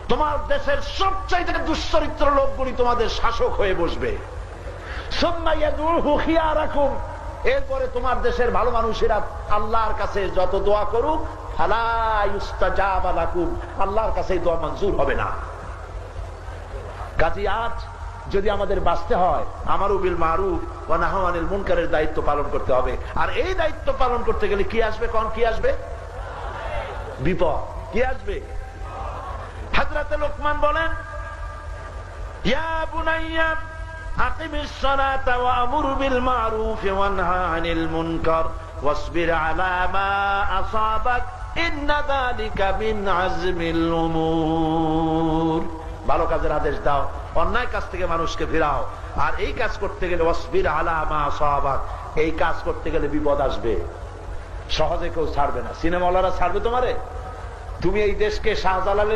তোমার দেশের সবচাইতে দুশ্চরিত্র লোকগুলি তোমাদের শাসক হয়ে বসবে। এরপরে তোমার দেশের ভালো মানুষেরা আল্লাহর কাছে যত দোয়া করুক, আল্লাহর কাছে দোয়া মঞ্জুর হবে না। কাজী আজ যদি আমাদের বাঁচতে হয়, আমারু বিল মারুফ ওয়া নাহয়ু আনিল মুনকারের দায়িত্ব পালন করতে হবে। আর এই দায়িত্ব পালন করতে গেলে কি আসবে? কি আসবে? বিপদ। কি আসবে? হযরত লোকমান বলেন, ইয়া বুনাইয়া আকিমিস সালাতা ওয়া আমুর বিল মারুফ ওয়া নাহা আনিল মুনকার ওয়াসবির আলা মা আসাবাক ইন্না যালিকা মিন আজমিল উমুর। ভালো কাজের আদেশ দাও, অন্যায় কাজ থেকে মানুষকে ফেরাও। আর এই কাজ করতে গেলে ওয়াসবির আলা মা আসাবাক, এই কাজ করতে গেলে বিপদ আসবে। সহজে কেউ ছাড়বে না। সিনেমাওয়ালারা ছাড়বে তোমারে? তুমি এই দেশকে শাহজালালের